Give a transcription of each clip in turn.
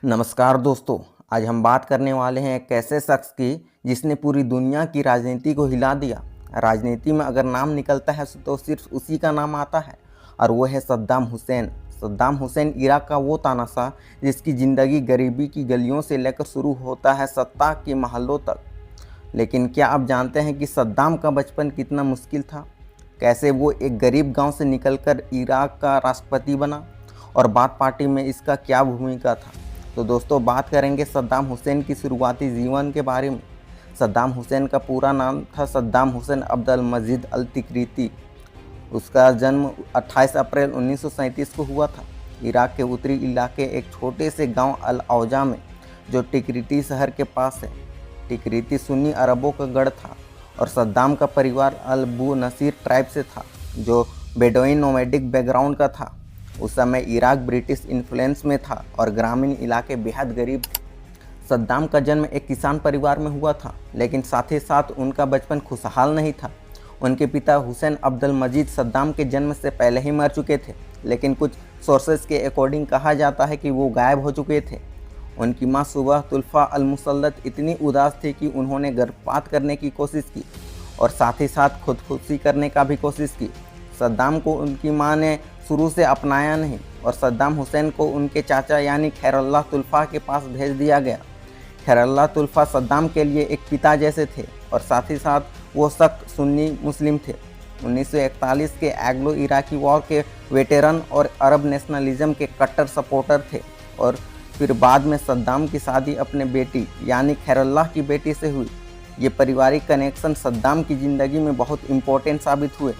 नमस्कार दोस्तों। आज हम बात करने वाले हैं एक ऐसे शख्स की जिसने पूरी दुनिया की राजनीति को हिला दिया। राजनीति में अगर नाम निकलता है तो सिर्फ उसी का नाम आता है और वो है सद्दाम हुसैन। सद्दाम हुसैन इराक का वो तानाशाह जिसकी ज़िंदगी गरीबी की गलियों से लेकर शुरू होता है सत्ता के महलों तक। लेकिन क्या आप जानते हैं कि सद्दाम का बचपन कितना मुश्किल था? कैसे वो एक गरीब गांव से निकलकर इराक का राष्ट्रपति बना और बाथ पार्टी में इसका क्या भूमिका था? तो दोस्तों, बात करेंगे सद्दाम हुसैन की शुरुआती जीवन के बारे में। सद्दाम हुसैन का पूरा नाम था सद्दाम हुसैन अब्दुल मजीद अल तिक्रिती। उसका जन्म 28 अप्रैल 1937 को हुआ था। इराक के उत्तरी इलाके एक छोटे से गांव अल औजा में, जो टिक्रिती शहर के पास है। टिक्रिती सुन्नी अरबों का गढ़ था और सद्दाम का परिवार अल बू नसीर ट्राइब से था, जो बेडोइन नोमैडिक बैकग्राउंड का था। उस समय इराक ब्रिटिश इन्फ्लुएंस में था और ग्रामीण इलाके बेहद गरीब थे। सद्दाम का जन्म एक किसान परिवार में हुआ था, लेकिन साथ ही साथ उनका बचपन खुशहाल नहीं था। उनके पिता हुसैन अब्दुल मजीद सद्दाम के जन्म से पहले ही मर चुके थे, लेकिन कुछ सोर्सेज के अकॉर्डिंग कहा जाता है कि वो गायब हो चुके थे। उनकी मां सुबह तुल्फा अल मुसल्लत इतनी उदास थी कि उन्होंने गर्भपात करने की कोशिश की और साथ ही साथ खुदकुशी करने का भी कोशिश की। सद्दाम को उनकी मां ने शुरू से अपनाया नहीं और सद्दाम हुसैन को उनके चाचा यानी खैरुल्लाह तुल्फा के पास भेज दिया गया। खैरुल्लाह तुल्फा सद्दाम के लिए एक पिता जैसे थे और साथ ही साथ वो सख्त सुन्नी मुस्लिम थे। 1941 के एंग्लो इराकी वॉर के वेटेरन और अरब नेशनलिज्म के कट्टर सपोर्टर थे और फिर बाद में सद्दाम की शादी अपने बेटी यानी खैरुल्लाह की बेटी से हुई। ये पारिवारिक कनेक्शन सद्दाम की ज़िंदगी में बहुत इम्पोर्टेंट साबित हुए।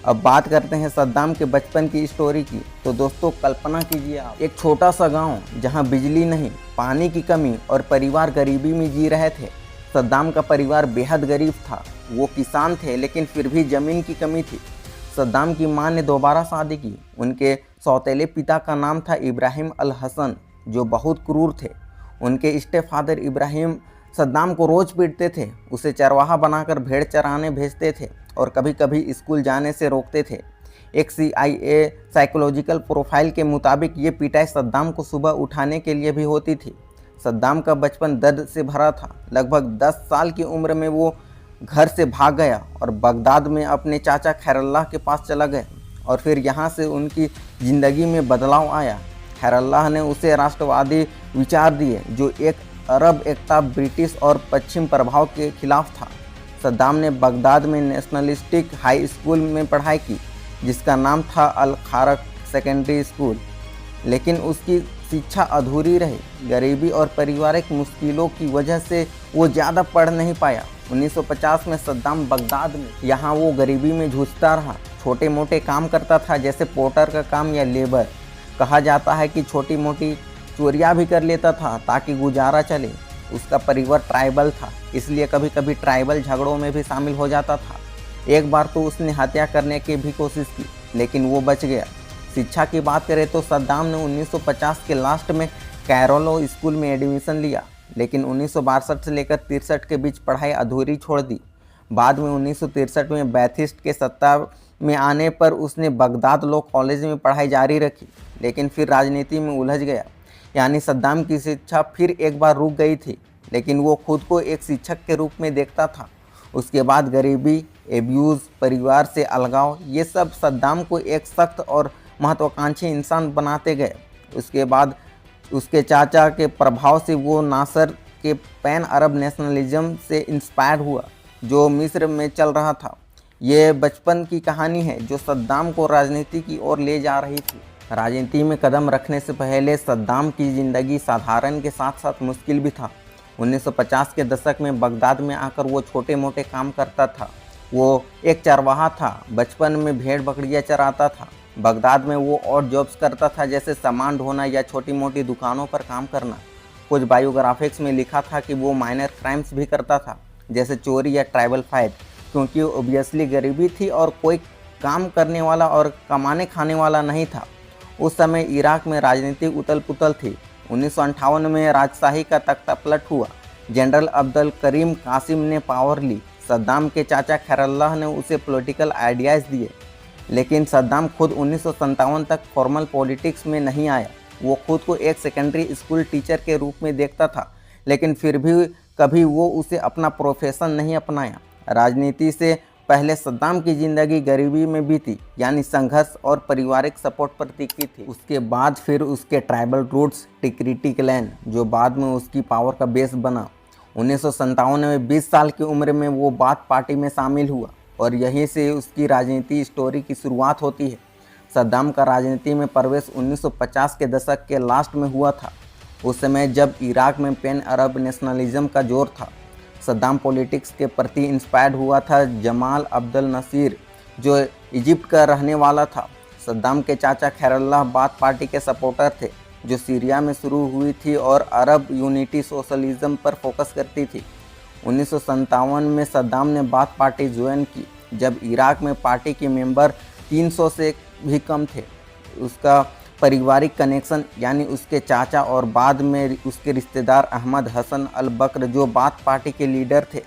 अब बात करते हैं सद्दाम के बचपन की स्टोरी की। तो दोस्तों, कल्पना कीजिए आप एक छोटा सा गांव जहां बिजली नहीं, पानी की कमी और परिवार गरीबी में जी रहे थे। सद्दाम का परिवार बेहद गरीब था। वो किसान थे, लेकिन फिर भी ज़मीन की कमी थी। सद्दाम की मां ने दोबारा शादी की। उनके सौतेले पिता का नाम था इब्राहिम अल हसन, जो बहुत क्रूर थे। उनके स्टेप फादर इब्राहिम सद्दाम को रोज़ पीटते थे, उसे चरवाहा बनाकर भेड़ चराने भेजते थे और कभी कभी स्कूल जाने से रोकते थे। एक CIA साइकोलॉजिकल प्रोफाइल के मुताबिक ये पिटाई सद्दाम को सुबह उठाने के लिए भी होती थी। सद्दाम का बचपन दर्द से भरा था। लगभग 10 साल की उम्र में वो घर से भाग गया और बगदाद में अपने चाचा खैरुल्लाह के पास चला गया और फिर यहाँ से उनकी ज़िंदगी में बदलाव आया। खैरुल्लाह ने उसे राष्ट्रवादी विचार दिए, जो एक अरब एकता, ब्रिटिश और पश्चिम प्रभाव के खिलाफ था। सद्दाम ने बगदाद में नेशनलिस्टिक हाई स्कूल में पढ़ाई की, जिसका नाम था अल खारक सेकेंडरी स्कूल, लेकिन उसकी शिक्षा अधूरी रही। गरीबी और पारिवारिक मुश्किलों की वजह से वो ज़्यादा पढ़ नहीं पाया। 1950 में सद्दाम बगदाद में, यहाँ वो गरीबी में जूझता रहा। छोटे मोटे काम करता था, जैसे पोर्टर का काम या लेबर। कहा जाता है कि छोटी मोटी चोरियां भी कर लेता था ताकि गुजारा चले। उसका परिवार ट्राइबल था, इसलिए कभी कभी ट्राइबल झगड़ों में भी शामिल हो जाता था। एक बार तो उसने हत्या करने की भी कोशिश की, लेकिन वो बच गया। शिक्षा की बात करें तो सद्दाम ने 1950 के लास्ट में कैरोलो स्कूल में एडमिशन लिया, लेकिन 1962 से लेकर 63 के बीच पढ़ाई अधूरी छोड़ दी। बाद में 1963 में बैथिस्ट के सत्ता में आने पर उसने बगदाद लॉ कॉलेज में पढ़ाई जारी रखी, लेकिन फिर राजनीति में उलझ गया। यानी सद्दाम की शिक्षा फिर एक बार रुक गई थी, लेकिन वो खुद को एक शिक्षक के रूप में देखता था। उसके बाद गरीबी, एब्यूज़, परिवार से अलगाव, ये सब सद्दाम को एक सख्त और महत्वाकांक्षी इंसान बनाते गए। उसके बाद उसके चाचा के प्रभाव से वो नासर के पैन अरब नेशनलिज्म से इंस्पायर हुआ, जो मिस्र में चल रहा था। ये बचपन की कहानी है जो सद्दाम को राजनीति की ओर ले जा रही थी। राजनीति में कदम रखने से पहले सद्दाम की ज़िंदगी साधारण के साथ साथ मुश्किल भी था। 1950 के दशक में बगदाद में आकर वो छोटे मोटे काम करता था। वो एक चरवाहा था, बचपन में भेड़ बकरियां चराता था। बगदाद में वो और जॉब्स करता था, जैसे सामान ढोना या छोटी मोटी दुकानों पर काम करना। कुछ बायोग्राफिक्स में लिखा था कि वो माइनर क्राइम्स भी करता था, जैसे चोरी या ट्राइबल फाइट, क्योंकि ओबियसली गरीबी थी और कोई काम करने वाला और कमाने खाने वाला नहीं था। उस समय इराक में राजनीतिक उथल पुथल थी। 1958 में राजशाही का तख्ता पलट हुआ। जनरल अब्दुल करीम कासिम ने पावर ली। सद्दाम के चाचा खैरुल्लाह ने उसे पॉलिटिकल आइडियाज़ दिए, लेकिन सद्दाम खुद 1957 तक फॉर्मल पॉलिटिक्स में नहीं आया। वो खुद को एक सेकेंडरी स्कूल टीचर के रूप में देखता था, लेकिन फिर भी कभी वो उसे अपना प्रोफेशन नहीं अपनाया। राजनीति से पहले सद्दाम की ज़िंदगी गरीबी में बीती, यानी संघर्ष और पारिवारिक सपोर्ट पर टिकी थी। उसके बाद फिर उसके ट्राइबल रूट्स टिक्रिटी क्लैन, जो बाद में उसकी पावर का बेस बना। 1957 में 20 साल की उम्र में वो बाथ पार्टी में शामिल हुआ और यहीं से उसकी राजनीति स्टोरी की शुरुआत होती है। सद्दाम का राजनीति में प्रवेश 1950 के दशक के लास्ट में हुआ था, उस समय जब इराक में पैन अरब नेशनलिज्म का जोर था। सद्दाम पॉलिटिक्स के प्रति इंस्पायर्ड हुआ था जमाल अब्दुल नसीर, जो इजिप्ट का रहने वाला था। सद्दाम के चाचा खैरुल्लाह बाथ पार्टी के सपोर्टर थे, जो सीरिया में शुरू हुई थी और अरब यूनिटी सोशलिज्म पर फोकस करती थी। 1957 में सद्दाम ने बाथ पार्टी ज्वाइन की, जब इराक में पार्टी के मेंबर 300 से भी कम थे। उसका पारिवारिक कनेक्शन, यानी उसके चाचा और बाद में उसके रिश्तेदार अहमद हसन अल बकर, जो बाथ पार्टी के लीडर थे,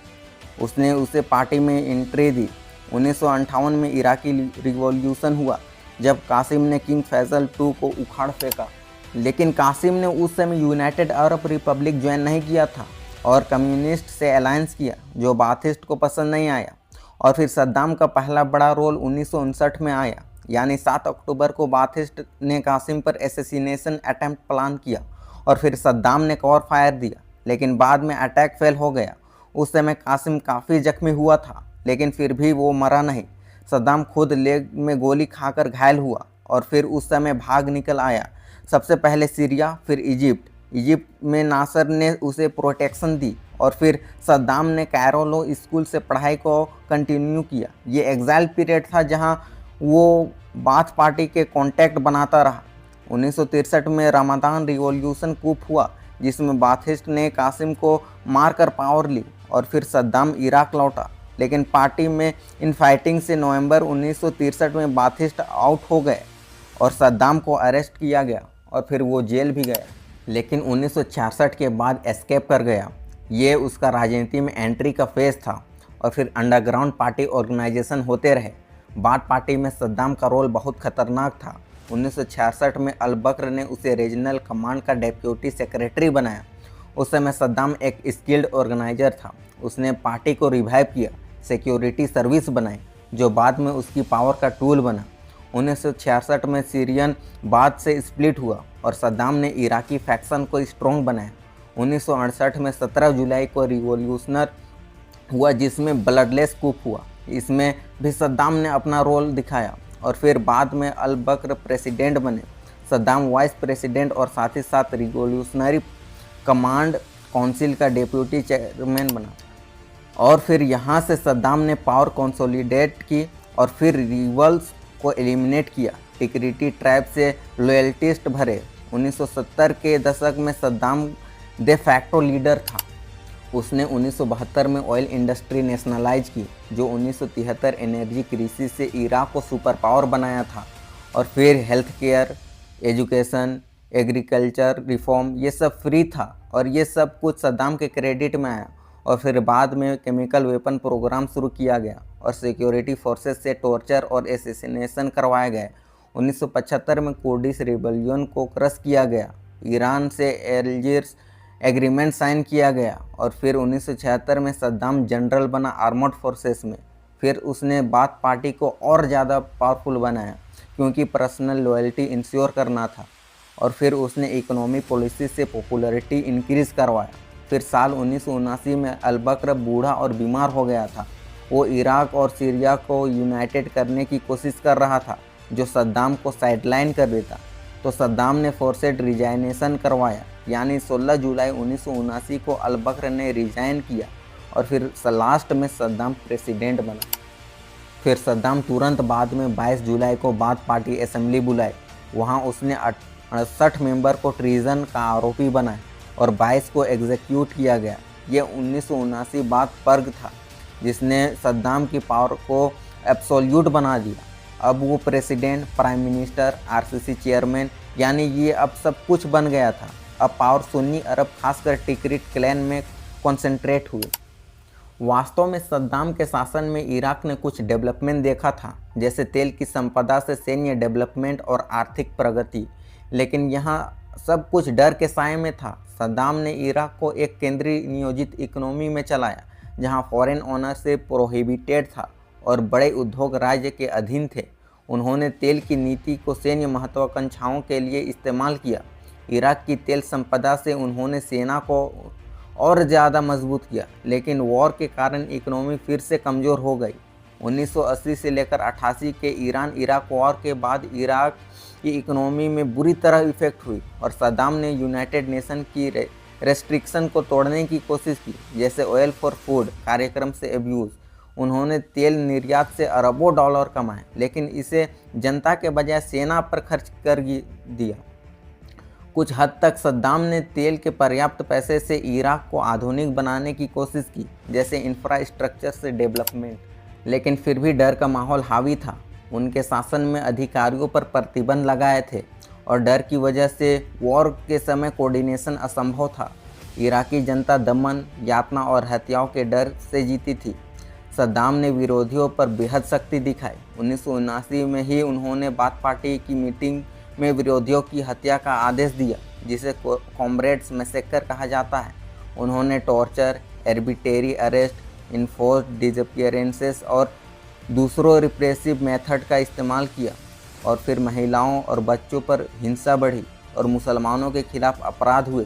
उसने उसे पार्टी में एंट्री दी। 1958 में इराकी रिवॉल्यूशन हुआ, जब कासिम ने किंग फैसल II को उखाड़ फेंका। लेकिन कासिम ने उस समय यूनाइटेड अरब रिपब्लिक ज्वाइन नहीं किया था और कम्युनिस्ट से अलायंस किया, जो बाथिस्ट को पसंद नहीं आया। और फिर सद्दाम का पहला बड़ा रोल 1959 में आया, यानी 7 अक्टूबर को बाथिस्ट ने कासिम पर एसेसिनेशन अटेम्प्ट प्लान किया और फिर सद्दाम ने कवर फायर दिया, लेकिन बाद में अटैक फेल हो गया। उस समय कासिम काफ़ी जख्मी हुआ था, लेकिन फिर भी वो मरा नहीं। सद्दाम खुद लेग में गोली खाकर घायल हुआ और फिर उस समय भाग निकल आया, सबसे पहले सीरिया, फिर इजिप्ट में नासर ने उसे प्रोटेक्शन दी और फिर सद्दाम ने कायरो लॉ स्कूल से पढ़ाई को कंटिन्यू किया। ये एग्जाइल पीरियड था जहां वो बाथ पार्टी के कॉन्टैक्ट बनाता रहा। 1963 में रमदान रिवॉल्यूशन कूप हुआ, जिसमें बाथिस्ट ने कासिम को मारकर पावर ली और फिर सद्दाम इराक लौटा। लेकिन पार्टी में इनफाइटिंग से नवंबर 1963 में बाथिस्ट आउट हो गए और सद्दाम को अरेस्ट किया गया और फिर वो जेल भी गया, लेकिन 1966 के बाद एस्केप कर गया। ये उसका राजनीति में एंट्री का फेज था और फिर अंडरग्राउंड पार्टी ऑर्गेनाइजेशन होते रहे। बाथ पार्टी में सद्दाम का रोल बहुत खतरनाक था। 1966 में अल बकर ने उसे रीजनल कमांड का डेप्यूटी सेक्रेटरी बनाया। उस समय सद्दाम एक स्किल्ड ऑर्गेनाइजर था। उसने पार्टी को रिवाइव किया, सिक्योरिटी सर्विस बनाई, जो बाद में उसकी पावर का टूल बना। 1966 में सीरियन बाथ से स्प्लिट हुआ और सद्दाम ने इराकी फैक्शन को स्ट्रॉन्ग बनाया। 1968 में 17 जुलाई को रिवॉल्यूशनर हुआ, जिसमें ब्लडलेस कूप हुआ। इसमें भी सद्दाम ने अपना रोल दिखाया और फिर बाद में अल बकर प्रेसिडेंट बने। सद्दाम वाइस प्रेसिडेंट और साथ ही साथ रिवॉल्यूशनरी कमांड काउंसिल का डेप्यूटी चेयरमैन बना और फिर यहाँ से सद्दाम ने पावर कंसोलिडेट की और फिर रिवल्स को एलिमिनेट किया। टिक्रिटी ट्राइब से लॉयल्टिस्ट भरे। 1970 के दशक में सद्दाम दे फैक्टो लीडर था। उसने 1972 में ऑयल इंडस्ट्री नेशनलाइज की, जो 1973 एनर्जी क्राइसिस से इराक को सुपर पावर बनाया था। और फिर health care, education, agriculture reform, ये सब फ्री था और ये सब कुछ सद्दाम के क्रेडिट में आया। और फिर बाद में केमिकल वेपन प्रोग्राम शुरू किया गया और सिक्योरिटी फोर्सेस से टॉर्चर और एसेसिनेशन करवाए गए। 1975 में कुर्दिश रिबेलियन को क्रश किया गया। ईरान से एल्जीयर्स एग्रीमेंट साइन किया गया और फिर 1976 में सद्दाम जनरल बना आर्मर्ड फोर्सेस में। फिर उसने बाथ पार्टी को और ज़्यादा पावरफुल बनाया, क्योंकि पर्सनल लॉयल्टी इंश्योर करना था। और फिर उसने इकोनॉमिक पॉलिसी से पॉपुलैरिटी इंक्रीज करवाया। फिर साल 1979 में अल बकर बूढ़ा और बीमार हो गया था। वो इराक और सीरिया को यूनाइटेड करने की कोशिश कर रहा था, जो सद्दाम को साइडलाइन कर देता। तो सद्दाम ने फोर्सेड रिजाइनेशन करवाया, यानी 16 जुलाई 1979 को अल बकर ने रिजाइन किया और फिर लास्ट में सद्दाम प्रेसिडेंट बना। फिर सद्दाम तुरंत बाद में 22 जुलाई को बाथ पार्टी असेंबली बुलाई। वहां उसने 68 मेंबर को ट्रीजन का आरोपी बनाया और 22 को एग्जीक्यूट किया गया। ये 1979 बाथ पर्ग था, जिसने सद्दाम की पावर को एब्सोल्यूट बना दिया। अब वो president, prime minister, RCC chairman, यानी ये अब सब कुछ बन गया था। अब पावर सुन्नी अरब, खासकर टिक्रिट क्लैन में कॉन्सेंट्रेट हुए। वास्तव में सद्दाम के शासन में इराक ने कुछ डेवलपमेंट देखा था, जैसे तेल की संपदा से सैन्य डेवलपमेंट और आर्थिक प्रगति, लेकिन यहाँ सब कुछ डर के साए में था। सद्दाम ने इराक को एक केंद्रीय नियोजित इकोनॉमी में चलाया जहां फॉरेन ओनरशिप प्रोहिबिटेड था और बड़े उद्योग राज्य के अधीन थे। उन्होंने तेल की नीति को सैन्य महत्वाकांक्षाओं के लिए इस्तेमाल किया। इराक की तेल संपदा से उन्होंने सेना को और ज़्यादा मजबूत किया, लेकिन वॉर के कारण इकोनॉमी फिर से कमज़ोर हो गई। 1980 से लेकर 88 के ईरान इराक वॉर के बाद इराक की इकोनॉमी में बुरी तरह इफेक्ट हुई और सद्दाम ने यूनाइटेड नेशन की रेस्ट्रिक्शन को तोड़ने की कोशिश की, जैसे ऑयल फॉर फूड कार्यक्रम से अब्यूज़। उन्होंने तेल निर्यात से अरबों डॉलर कमाए, लेकिन इसे जनता के बजाय सेना पर खर्च कर दिया। कुछ हद तक सद्दाम ने तेल के पर्याप्त पैसे से इराक को आधुनिक बनाने की कोशिश की, जैसे इंफ्रास्ट्रक्चर से डेवलपमेंट, लेकिन फिर भी डर का माहौल हावी था। उनके शासन में अधिकारियों पर प्रतिबंध लगाए थे और डर की वजह से वॉर के समय कोऑर्डिनेशन असंभव था। इराकी जनता दमन, यातना और हत्याओं के डर से जीती थी। सद्दाम ने विरोधियों पर बेहद सख्ती दिखाई। 1979 में ही उन्होंने बाथ पार्टी की मीटिंग में विरोधियों की हत्या का आदेश दिया, जिसे कॉमरेड्स मैसेकर कहा जाता है। उन्होंने torture, arbitrary arrest, enforced disappearances और दूसरों रिप्रेसिव मेथड का इस्तेमाल किया। और फिर महिलाओं और बच्चों पर हिंसा बढ़ी और मुसलमानों के खिलाफ अपराध हुए।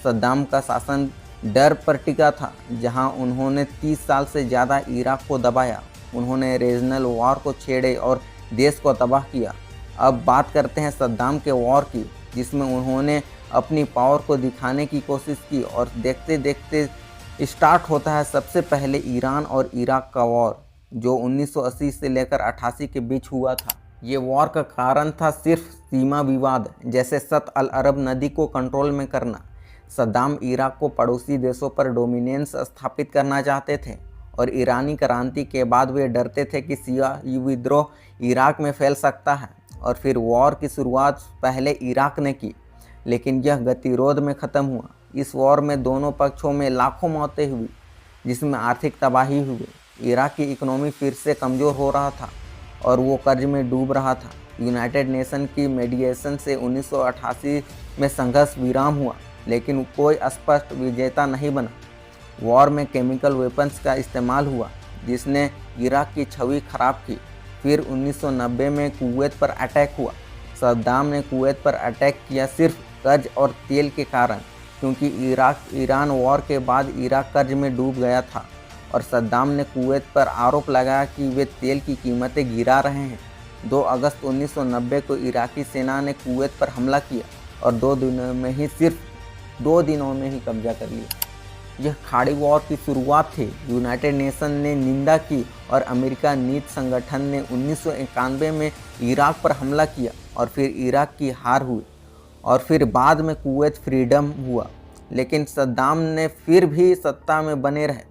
सद्दाम का शासन डर पर टिका था, जहां उन्होंने 30 साल से ज़्यादा इराक को दबाया। उन्होंने रीजनल वॉर को छेड़े और देश को तबाह किया। अब बात करते हैं सद्दाम के वॉर की, जिसमें उन्होंने अपनी पावर को दिखाने की कोशिश की और देखते देखते स्टार्ट होता है सबसे पहले ईरान और इराक का वॉर, जो 1980 से लेकर 88 के बीच हुआ था। ये वॉर का कारण था सिर्फ सीमा विवाद, जैसे सत अल अरब नदी को कंट्रोल में करना। सद्दाम इराक को पड़ोसी देशों पर डोमिनेंस स्थापित करना चाहते थे और ईरानी क्रांति के बाद वे डरते थे कि शिया विद्रोह इराक में फैल सकता है। और फिर वॉर की शुरुआत पहले इराक ने की, लेकिन यह गतिरोध में ख़त्म हुआ। इस वॉर में दोनों पक्षों में लाखों मौतें हुई, जिसमें आर्थिक तबाही हुई। इराक की इकोनॉमी फिर से कमज़ोर हो रहा था और वो कर्ज में डूब रहा था। यूनाइटेड नेशन की मेडिएशन से 1988 में संघर्ष विराम हुआ, लेकिन कोई स्पष्ट विजेता नहीं बना। वॉर में केमिकल वेपन्स का इस्तेमाल हुआ, जिसने इराक की छवि खराब की। फिर 1990 में कुवैत पर अटैक हुआ। सद्दाम ने कुवैत पर अटैक किया सिर्फ कर्ज और तेल के कारण, क्योंकि ईरान वॉर के बाद इराक कर्ज में डूब गया था और सद्दाम ने कुवैत पर आरोप लगाया कि वे तेल की कीमतें गिरा रहे हैं। 2 अगस्त 1990 को इराकी सेना ने कुवैत पर हमला किया और 2 दिनों में ही कब्जा कर लिया। यह खाड़ी वॉर की शुरुआत थी। यूनाइटेड नेशन ने निंदा की और अमेरिका नीति संगठन ने 1991 में इराक पर हमला किया और फिर इराक की हार हुई और फिर बाद में कुवैत फ्रीडम हुआ। लेकिन सद्दाम ने फिर भी सत्ता में बने रहे।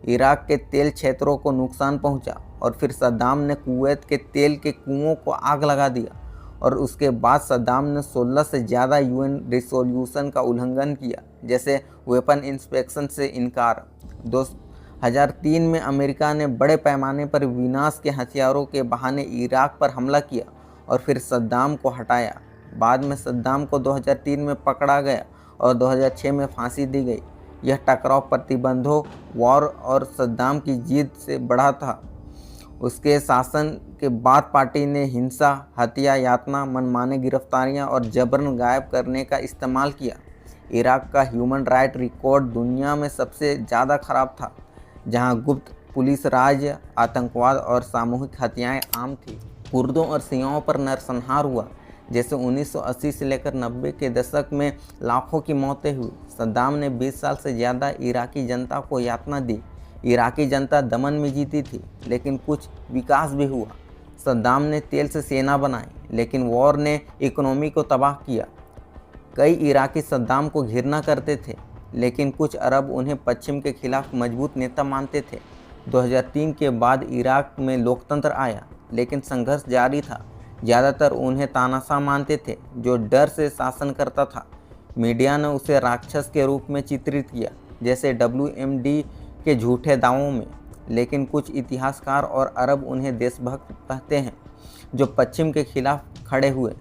इराक के तेल क्षेत्रों को नुकसान पहुंचा और फिर सद्दाम ने कुवैत के तेल के कुओं को आग लगा दिया और उसके बाद सद्दाम ने 16 से ज़्यादा यूएन रिजोल्यूशन का उल्लंघन किया, जैसे वेपन इंस्पेक्शन से इनकार। 2003 में अमेरिका ने बड़े पैमाने पर विनाश के हथियारों के बहाने इराक पर हमला किया और फिर सद्दाम को हटाया। बाद में सद्दाम को 2003 में पकड़ा गया और 2006 में फांसी दी गई। यह टकराव प्रतिबंधों, वॉर और सद्दाम की जीत से बढ़ा था। उसके शासन के बाद पार्टी ने हिंसा, हत्या, यातना, मनमाने गिरफ्तारियां और जबरन गायब करने का इस्तेमाल किया। इराक का ह्यूमन राइट रिकॉर्ड दुनिया में सबसे ज़्यादा खराब था, जहां गुप्त पुलिस राज, आतंकवाद और सामूहिक हत्याएं आम थी। कुर्दों और शियाओं पर नरसंहार हुआ, जैसे 1980 से लेकर 90 के दशक में लाखों की मौतें हुई। सद्दाम ने 20 साल से ज़्यादा इराकी जनता को यातना दी। इराकी जनता दमन में जीती थी, लेकिन कुछ विकास भी हुआ। सद्दाम ने तेल से सेना बनाई, लेकिन वॉर ने इकोनॉमी को तबाह किया। कई इराकी सद्दाम को घृणा करते थे, लेकिन कुछ अरब उन्हें पश्चिम के खिलाफ मजबूत नेता मानते थे। 2003 के बाद इराक में लोकतंत्र आया, लेकिन संघर्ष जारी था। ज़्यादातर उन्हें तानाशाह मानते थे, जो डर से शासन करता था। मीडिया ने उसे राक्षस के रूप में चित्रित किया, जैसे WMD के झूठे दावों में। लेकिन कुछ इतिहासकार और अरब उन्हें देशभक्त कहते हैं, जो पश्चिम के खिलाफ खड़े हुए।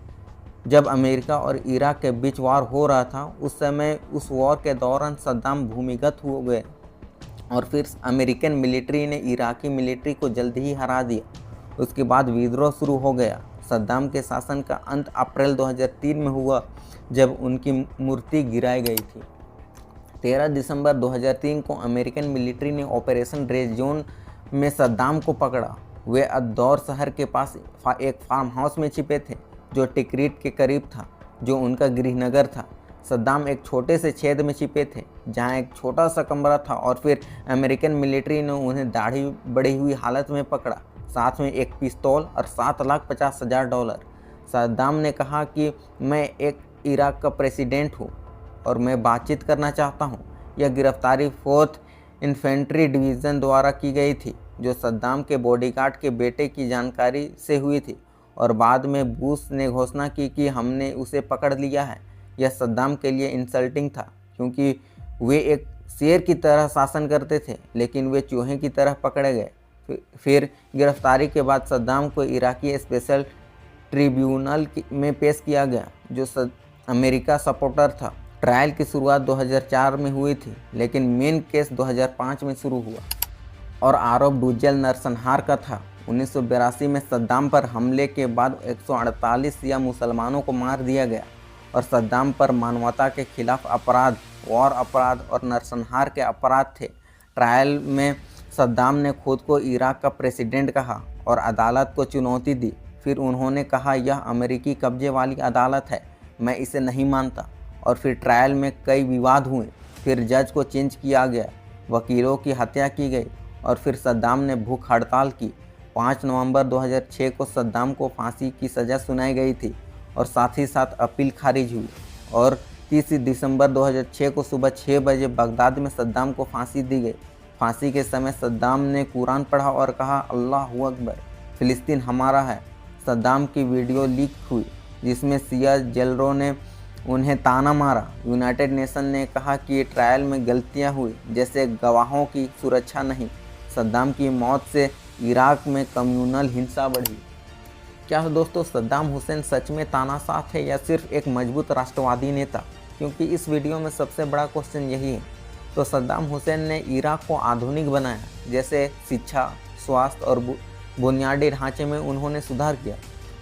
जब अमेरिका और इराक के बीच वार हो रहा था, उस समय उस वॉर के दौरान सद्दाम भूमिगत हो गए और फिर अमेरिकन मिलिट्री ने इराकी मिलिट्री को जल्द ही हरा दिया। उसके बाद विद्रोह शुरू हो गया। सद्दाम के शासन का अंत अप्रैल 2003 में हुआ, जब उनकी मूर्ति गिराई गई थी। 13 दिसंबर 2003 को अमेरिकन मिलिट्री ने ऑपरेशन रेड जोन में सद्दाम को पकड़ा। वे अद्दौर शहर के पास एक फार्म हाउस में छिपे थे, जो टिकरिट के करीब था, जो उनका गृहनगर था। सद्दाम एक छोटे से छेद में छिपे थे, जहां एक छोटा सा कमरा था, और फिर अमेरिकन मिलिट्री ने उन्हें दाढ़ी बढ़ी हुई हालत में पकड़ा, साथ में एक पिस्तौल और $7,50,000। सद्दाम ने कहा कि मैं एक इराक का प्रेसिडेंट हूँ और मैं बातचीत करना चाहता हूँ। यह गिरफ्तारी 4th इन्फेंट्री डिवीज़न द्वारा की गई थी, जो सद्दाम के बॉडीगार्ड के बेटे की जानकारी से हुई थी, और बाद में बुश ने घोषणा की कि हमने उसे पकड़ लिया है। यह सद्दाम के लिए इंसल्टिंग था, क्योंकि वे एक शेर की तरह शासन करते थे, लेकिन वे चूहे की तरह पकड़े गए। फिर गिरफ्तारी के बाद सद्दाम को इराकी स्पेशल ट्रिब्यूनल में पेश किया गया, जो अमेरिका सपोर्टर था। ट्रायल की शुरुआत 2004 में हुई थी, लेकिन मेन केस 2005 में शुरू हुआ और आरोप डुजल नरसंहार का था। 1982 में सद्दाम पर हमले के बाद 148 शिया मुसलमानों को मार दिया गया और सद्दाम पर मानवता के खिलाफ अपराध, वॉर अपराध और नरसंहार के अपराध थे। ट्रायल में सद्दाम ने खुद को इराक का प्रेसिडेंट कहा और अदालत को चुनौती दी। फिर उन्होंने कहा, यह अमेरिकी कब्जे वाली अदालत है, मैं इसे नहीं मानता। और फिर ट्रायल में कई विवाद हुए। फिर जज को चेंज किया गया, वकीलों की हत्या की गई और फिर सद्दाम ने भूख हड़ताल की। 5 नवंबर 2006 को सद्दाम को फांसी की सज़ा सुनाई गई थी और साथ ही साथ अपील खारिज हुई। और 30 दिसंबर 2006 को सुबह 6 बजे बगदाद में सद्दाम को फांसी दी गई। फांसी के समय सद्दाम ने कुरान पढ़ा और कहा, अल्लाहु अकबर, फ़िलिस्तीन हमारा है। सद्दाम की वीडियो लीक हुई, जिसमें शिया जेलरों ने उन्हें ताना मारा। यूनाइटेड नेशन ने कहा कि ट्रायल में गलतियां हुई, जैसे गवाहों की सुरक्षा नहीं। सद्दाम की मौत से इराक में कम्युनल हिंसा बढ़ी। क्या दोस्तों, सद्दाम हुसैन सच में तानाशाह थे या सिर्फ एक मजबूत राष्ट्रवादी नेता? क्योंकि इस वीडियो में सबसे बड़ा क्वेश्चन यही है। तो सद्दाम हुसैन ने इराक को आधुनिक बनाया, जैसे शिक्षा, स्वास्थ्य और बुनियादी ढांचे में उन्होंने सुधार किया।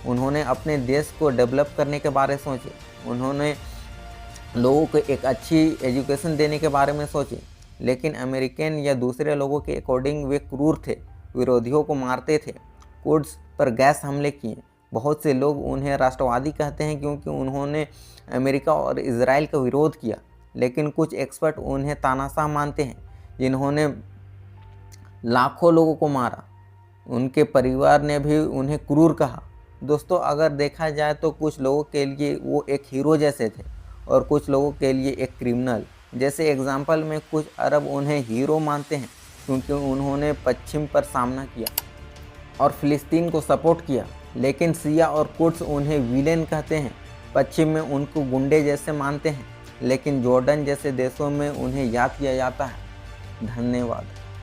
उन्होंने अपने देश को डेवलप करने के बारे में सोचे। उन्होंने लोगों को एक अच्छी एजुकेशन देने के बारे में सोचे। लेकिन अमेरिकन या दूसरे लोगों के अकॉर्डिंग वे क्रूर थे, विरोधियों को मारते थे, कुर्ड्स पर गैस हमले किए। बहुत से लोग उन्हें राष्ट्रवादी कहते हैं क्योंकि उन्होंने अमेरिका और इजराइल का विरोध किया। लेकिन कुछ एक्सपर्ट उन्हें तानाशाह मानते हैं, जिन्होंने लाखों लोगों को मारा। उनके परिवार ने भी उन्हें क्रूर कहा। दोस्तों, अगर देखा जाए तो कुछ लोगों के लिए वो एक हीरो जैसे थे और कुछ लोगों के लिए एक क्रिमिनल। जैसे एग्जाम्पल में कुछ अरब उन्हें हीरो मानते हैं क्योंकि उन्होंने पश्चिम पर सामना किया और फ़िलिस्तीन को सपोर्ट किया। लेकिन शिया और कुर्ड्स उन्हें विलेन कहते हैं। पश्चिम में उनको गुंडे जैसे मानते हैं, लेकिन जॉर्डन जैसे देशों में उन्हें याद किया जाता है। धन्यवाद।